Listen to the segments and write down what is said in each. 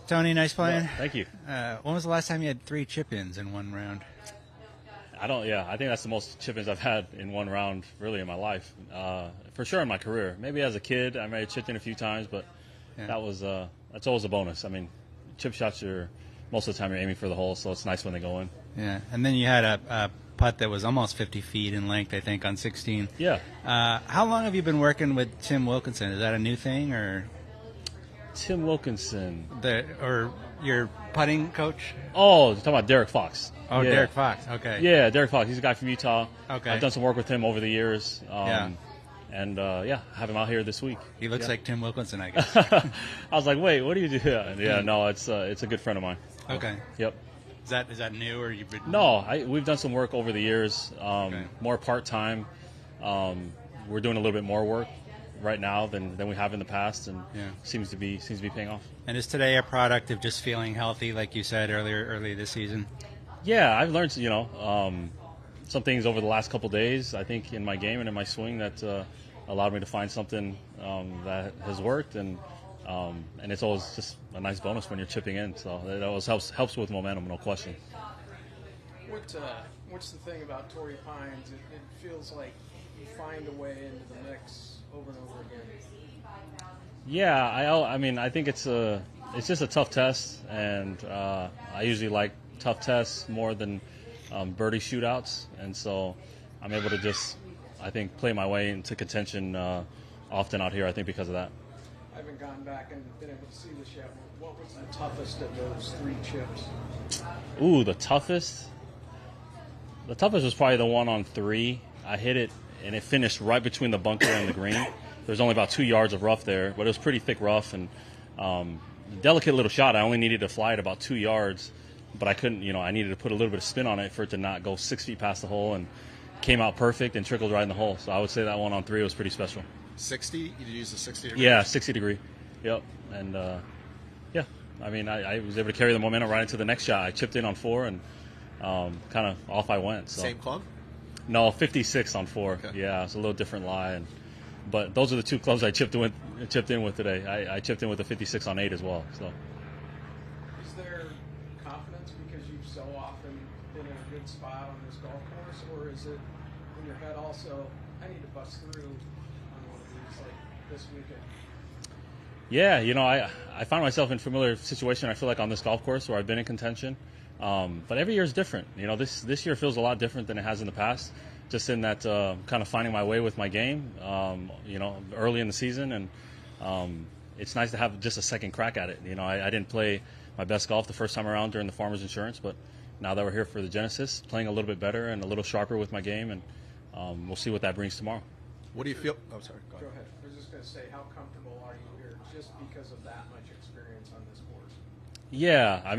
Tony, nice playing. Well, thank you. When was the last time you had 3 chip-ins in one round? I think that's the most chip-ins I've had in one round really in my life. For sure in my career. Maybe as a kid I may have chipped in a few times, but that's always a bonus. I mean, chip shots are most of the time you're aiming for the hole, so it's nice when they go in. Yeah, and then you had a putt that was almost 50 feet in length, I think, on 16. Yeah. How long have you been working with Tim Wilkinson? Is that a new thing, or Tim Wilkinson? Or your putting coach? Oh, you're talking about Derek Fox. Oh, yeah. Derek Fox. Okay. Yeah, Derek Fox. He's a guy from Utah. Okay. I've done some work with him over the years. Yeah. And have him out here this week. He looks like Tim Wilkinson, I guess. I was like, wait, what do you do? Yeah, no, it's a good friend of mine. Okay. Yep. Is that new, or you've been? No, we've done some work over the years. Okay. More part time. We're doing a little bit more work right now than we have in the past, and seems to be paying off. And is today a product of just feeling healthy, like you said earlier this season? Yeah, I've learned some things over the last couple days. I think in my game and in my swing that allowed me to find something that has worked, and it's always just a nice bonus when you're chipping in. So it always helps with momentum, no question. What's the thing about Torrey Pines? It feels like you find a way into the mix over and over again. Yeah, I think it's just a tough test, and I usually like tough tests more than birdie shootouts, and so I'm able to just, I think, play my way into contention often out here, I think, because of that. I haven't gone back and been able to see this yet. What was the toughest of those 3 chips? Ooh, the toughest? The toughest was probably the one on 3. I hit it, and it finished right between the bunker and the green. There's only about 2 yards of rough there, but it was pretty thick rough, and delicate little shot. I only needed to fly it about 2 yards, but I couldn't, I needed to put a little bit of spin on it for it to not go 6 feet past the hole, and came out perfect and trickled right in the hole. So I would say that one on 3 was pretty special. 60? You used a 60 degree? Yeah, 60 degree. Yep. And, I was able to carry the momentum right into the next shot. I chipped in on 4, and kind of off I went. So. Same club? No, 56 on 4. Okay. Yeah, it's a little different lie. But those are the 2 clubs I chipped in with today. I chipped in with a 56 on 8 as well. So. Is there confidence because you've so often been in a good spot on this golf course, or is it in your head also, I need to bust through on one of these, like this weekend? Yeah, I find myself in a familiar situation, I feel like, on this golf course where I've been in contention. But every year is different. This year feels a lot different than it has in the past, just in that kind of finding my way with my game, early in the season. And it's nice to have just a second crack at it. I didn't play my best golf the first time around during the Farmers Insurance, but now that we're here for the Genesis, playing a little bit better and a little sharper with my game, and we'll see what that brings tomorrow. What do you feel? Oh, sorry. Go ahead. I was just going to say, how comfortable are you here just because of that much experience on this course? Yeah, I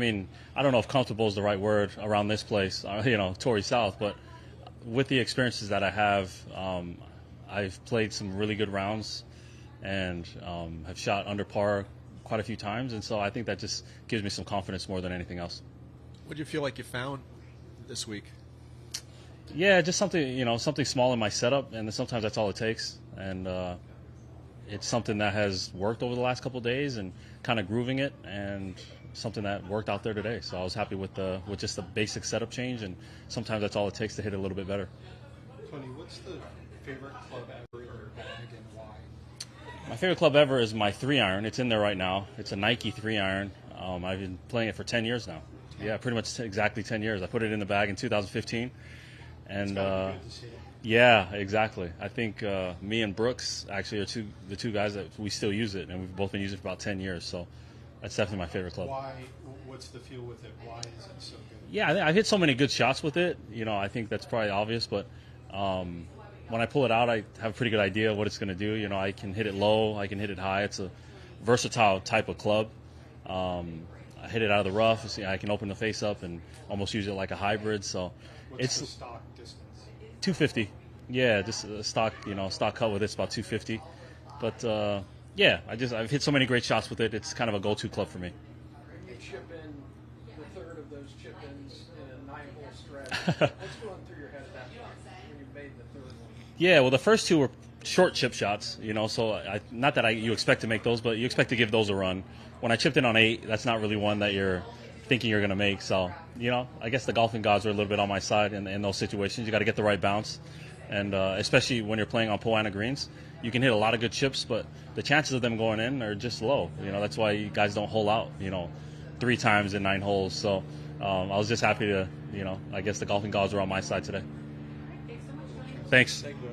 don't know if comfortable is the right word around this place, Torrey South, but with the experiences that I have, I've played some really good rounds and have shot under par quite a few times, and so I think that just gives me some confidence more than anything else. What do you feel like you found this week? Yeah, just something small in my setup, and sometimes that's all it takes. And it's something that has worked over the last couple of days, and kind of grooving it, and something that worked out there today. So I was happy with just the basic setup change, and sometimes that's all it takes to hit it a little bit better. Tony, what's the favorite club ever in your bag, and why? My favorite club ever is my 3-iron. It's in there right now. It's a Nike 3-iron. I've been playing it for 10 years now. Yeah, pretty much exactly 10 years. I put it in the bag in 2015. And yeah, exactly. I think me and Brooks actually are the two guys that we still use it, and we've both been using it for about 10 years. So that's definitely my favorite club. Why? What's the feel with it? Why is it so good? Yeah, I've hit so many good shots with it. I think that's probably obvious, but when I pull it out, I have a pretty good idea of what it's going to do. I can hit it low, I can hit it high. It's a versatile type of club. I hit it out of the rough. I can open the face up and almost use it like a hybrid. So What's the stock distance? 250. Yeah, just a stock cut with it's about 250. But yeah, I've hit so many great shots with it. It's kind of a go-to club for me. You chip in the third of those chip-ins in a 9-hole stretch. What's going through your head at that point when you made the third one? Yeah, well, the first 2 were short chip shots, you know. So not that you expect to make those, but you expect to give those a run. When I chipped in on 8, that's not really one that you're thinking you're going to make. So, you know, I guess the golfing gods are a little bit on my side in those situations. You got to get the right bounce, and especially when you're playing on Poana greens, you can hit a lot of good chips, but the chances of them going in are just low. You know, that's why you guys don't hole out, you know, 3 times in 9 holes. So I was just happy to, you know, I guess the golfing gods were on my side today. Thanks. Thank you.